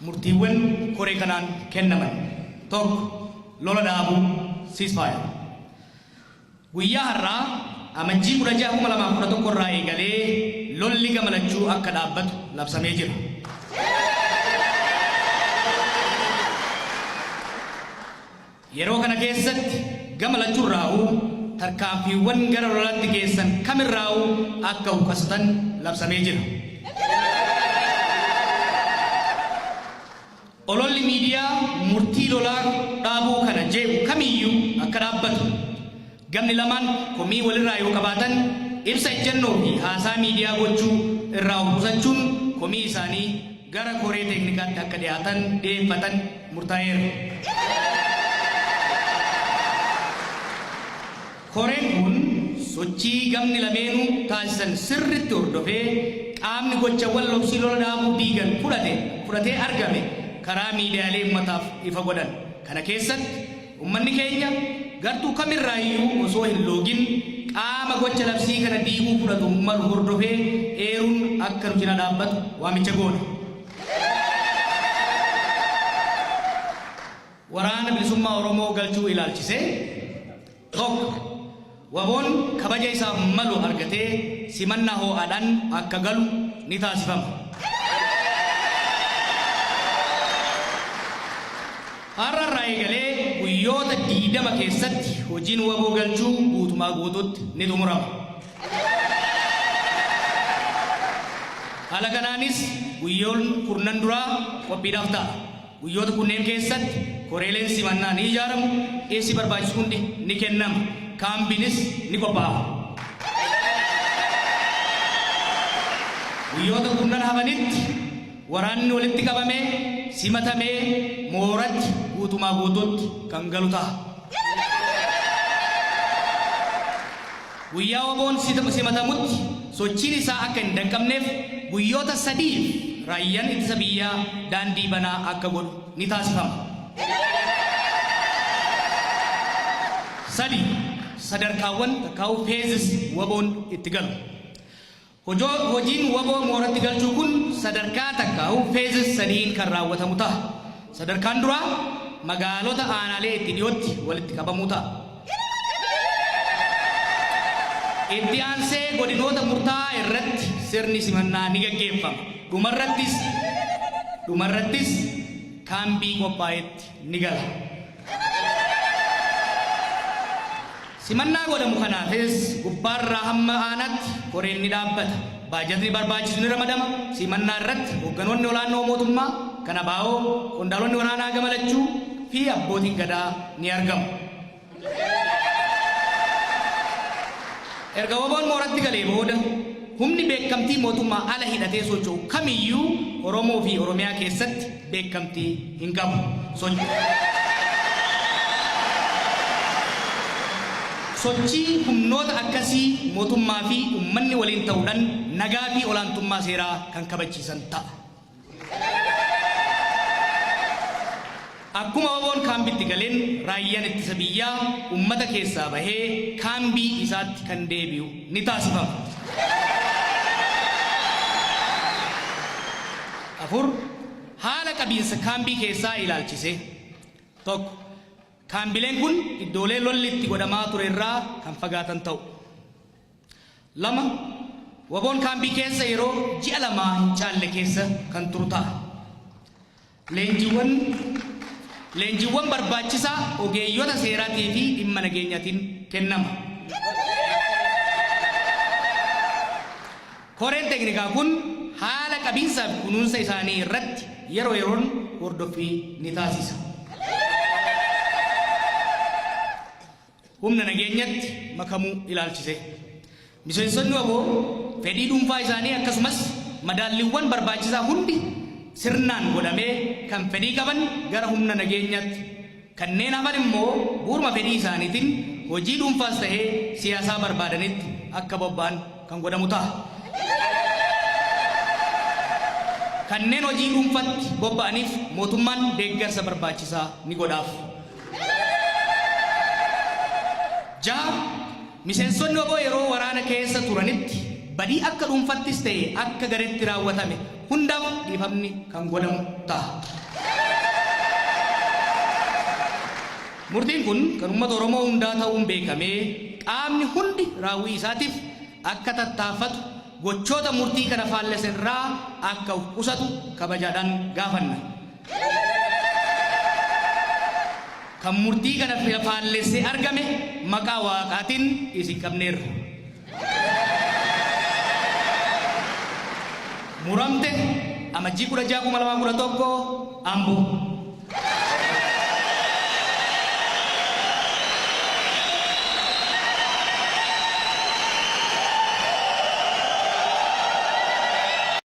murtiiwwan koree kanaan kennaman. Tokko lola dhaabuu ceasefire. Guyyaa har'aa amajjii 16/2011 irraa eegalee lolli gamalachuu akka dhaabbatu labsamee jira. Yeroo kana keessatti gamalachuu raa'uu tarkaanfiiwwan gara lolaatti geessan kamirraa'uu akka huqqasatan labsamee jira. Ololli miidiyaa murtii lolaa dhaabuu kana jeequ kamiyyuu akka dhaabbatu gamni lamaan komii walirraa yoo qabaatan ibsa ejjennoo fi haasaa miidiyaa gochuu irraa of qusachuun komii isaanii gara koree teeknikaatti akka dhiyeeffatan murtaa'eera. Koreen kun sochii gamni lameenuu taasisan sirriitti hordofee qaamni gochawwan lobsii lola dhaabuu diigan fudhatee argame karaa miidiyaalee uummataaf ifa godhan. Kana keessatti uummanni keenya gartuu kamirraayyuu osoo hin loogin qaama gocha labsii kana diiguu fudhatu malu hordofee eeruun akka nu cina dhaabbatu waamicha goona. Waraana bilisummaa Oromoo galchuu ilaalchisee tokko waboon kabaja isaaf malu argatee simannaa ho'aadhaan akka galu ni taasifama. Har'arraa eegalee guyyoota 20 keessatti hojiin waboo galchuu guutumaa guutuutti ni xumurama. Haala kanaanis guyyoon 10 duraa qophiidhaaf ta'a. Guyyoota kunneen keessatti koreeleen simannaa ni ijaaramu, dhiyeessi barbaachisu hundi ni kennama, kaambiinis ni qophaa'a. Guyyoota 10 hafanitti waraanni walitti qabamee simatamee mooratti guutumaa guutuutti kan galu ta'a. Guyyaa waboon simatamutti sochiin isaa akka hin danqabneef guyyoota 3 raayyaan ittisa biyyaa daandii banaa akka godhu ni taasifama. 3 sadarkaawwan takkaa'uu pheezis waboon itti galu. Hojiin waboo mooratti galchuu kun sadarkaa takkaa'uu pheezis 3 kan raawwatamu ta'a. Sadarkaan duraa magaalota aanaalee itti dhiyootti walitti qabamuu ta'a. Itti aansee godinoota murtaa'aa irratti sirni simannaa ni gaggeeffama. Dhumarrattis kaambii qophaa'etti ni gala. Simannaa godhamu kanaafis gubbaarraa hamma aanaatti koreen ni dhaabbata. Baajatni barbaachisu ni ramadama. Simannaa irratti hoogganoonni olaanoo mootummaa kan abaa'oo, qondaalonni waraanaa gamalachuu fi abbootiin gadaa ni argamu. Erga waboon mooratti galee booda humni beekamtii mootummaa ala hidhatee socho'u kamiyyuu Oromoo fi Oromiyaa keessatti beekamtii hin qabu. Sochii humnoota akkasii mootummaa fi uummanni waliin ta'uudhaan nagaa fi olaantummaa seeraa kan kabachiisan ta'a. Akkuma waboon kaambiitti galeen raayyaan ittisa biyyaa uummata keessaa bahee kaambii isaatti kan deebi'u ni taasifama. 4 haala qabiinsa kaambii keessaa ilaalchise. 1 kaambileen kun iddoolee lolli itti godhamaa ture irraa kan fagaatan ta'u. 2 waboon kaambii keessa yeroo ji'a 2 hin caalle keessa kan turu ta'a. Leenjiiwwan barbaachisaa ogeeyyota seeraatii fi dhimma nageenyaatiin kennama. Koreen teeknikaa kun haala qabiinsaa fi kunuunsa isaanii irratti yeroo yeroon hordoffii ni taasisa. Humna nageenyatti makamuu ilaalchise. Miseensonni waboo fedhii dhuunfaa isaanii akkasumas madaalliiwwan barbaachisaa hundi sirnaan godhamee kan fedhii qaban gara humna nageenyaatti, kanneen hafan immoo bu'uuruma fedhii isaaniitiin hojii dhuunfaas ta'ee siyaasaa barbaadanitti akka bobba'an kan godhamu ta'a. Kanneen hojii dhuunfaatti bobba'aniif mootummaan deeggarsa barbaachisaa ni godhaaf. 6 miseensonni waboo yeroo waraana keessa turanitti badii akka dhuunfattis ta'e akka gareetti raawwatame hundaaf dhiifamni kan godhamu ta'a. Murtiin kun kan uummata Oromoo hundaa ta'uun beekamee qaamni hundi raawwii isaatiif akka tattaaffatu gochoota murtii kana faallessan irraa akka of qusatu kabajaadhaan gaafanna. Kan murtii kana faallessee argame maqaa Waaqaatiin isin qabneerra. Muramte amajjii 16 2011 Amboo.